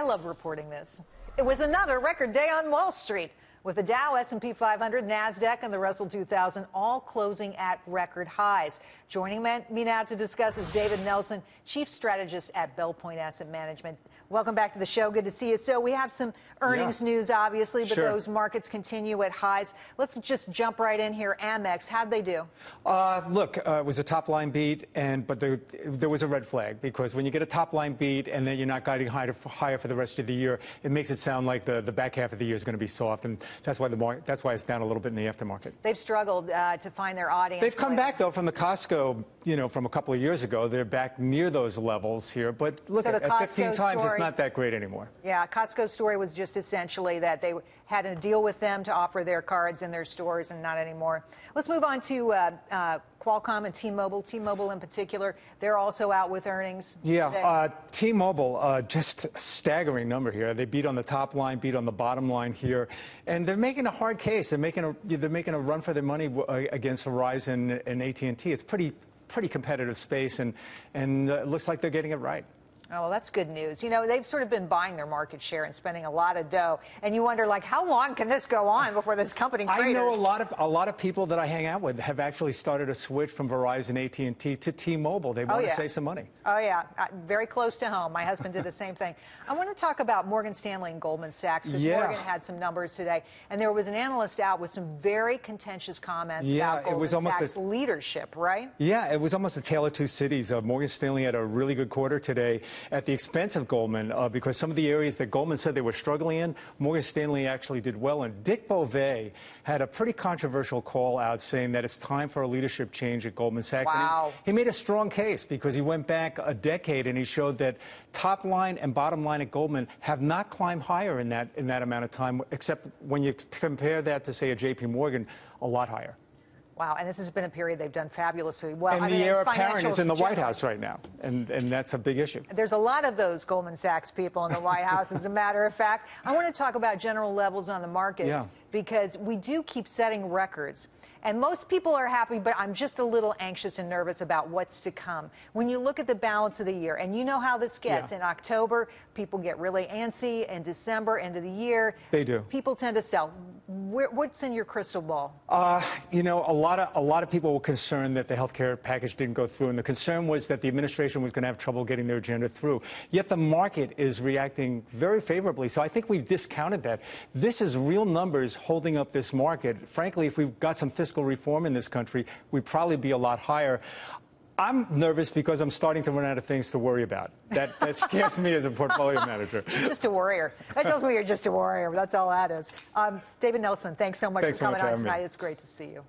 love reporting this. It was another record day on Wall Street, with the Dow, S&P 500, NASDAQ, and the Russell 2000 all closing at record highs. Joining me now to discuss is David Nelson, Chief Strategist at Belpointe Asset Management. Welcome back to the show. Good to see you. So we have some earnings news, obviously, but those markets continue at highs. Let's just jump right in here. Amex, how'd they do? Look, it was a top-line beat, but there was a red flag, because when you get a top-line beat and then you're not guiding higher for the rest of the year, it makes it sound like the back half of the year is going to be soft, and that's why it's down a little bit in the aftermarket. They've struggled to find their audience. They've come back, though, from the Costco, from a couple of years ago. They're back near those levels here, but look, so at 15 times, it's not that great anymore. Yeah, Costco's story was just essentially that they had a deal with them to offer their cards in their stores, and not anymore. Let's move on to Qualcomm and T-Mobile. T-Mobile in particular, they're also out with earnings. Yeah, T-Mobile, just a staggering number here. They beat on the top line, beat on the bottom line here, and they're making a hard case. They're making a run for their money against Verizon and AT&T. It's pretty competitive space, and it looks like they're getting it right. Oh, well, that's good news. You know, they've sort of been buying their market share and spending a lot of dough. And you wonder, like, how long can this go on before this company craters? I know a lot of people that I hang out with have actually started a switch from Verizon, AT&T to T-Mobile. They want to save some money. Oh, yeah. Very close to home. My husband did the same thing. I want to talk about Morgan Stanley and Goldman Sachs, because Morgan had some numbers today. And there was an analyst out with some very contentious comments about Goldman Sachs leadership, right? Yeah, it was almost a tale of two cities. Morgan Stanley had a really good quarter today at the expense of Goldman, because some of the areas that Goldman said they were struggling in, Morgan Stanley actually did well. And Dick Beauvais had a pretty controversial call out saying that it's time for a leadership change at Goldman Sachs. Wow. And he made a strong case, because he went back a decade and he showed that top line and bottom line at Goldman have not climbed higher in that amount of time, except when you compare that to, say, a JP Morgan, a lot higher. Wow, and this has been a period they've done fabulously well. And the heir apparent is in the White House right now, and that's a big issue. There's a lot of those Goldman Sachs people in the White House, as a matter of fact. I want to talk about general levels on the market, because we do keep setting records. And most people are happy, but I'm just a little anxious and nervous about what's to come. When you look at the balance of the year, and you know how this gets. In October, people get really antsy. In December, end of the year, they do. People tend to sell. What's in your crystal ball? You know, a lot of people were concerned that the health care package didn't go through, and the concern was that the administration was going to have trouble getting their agenda through. Yet the market is reacting very favorably, so I think we've discounted that. This is real numbers holding up this market. Frankly, if we've got some fiscal reform in this country, we'd probably be a lot higher. I'm nervous because I'm starting to run out of things to worry about. That scares me as a portfolio manager. You're just a worrier. That tells me you're just a worrier. That's all that is. David Nelson, thanks so much for coming on tonight. It's great to see you.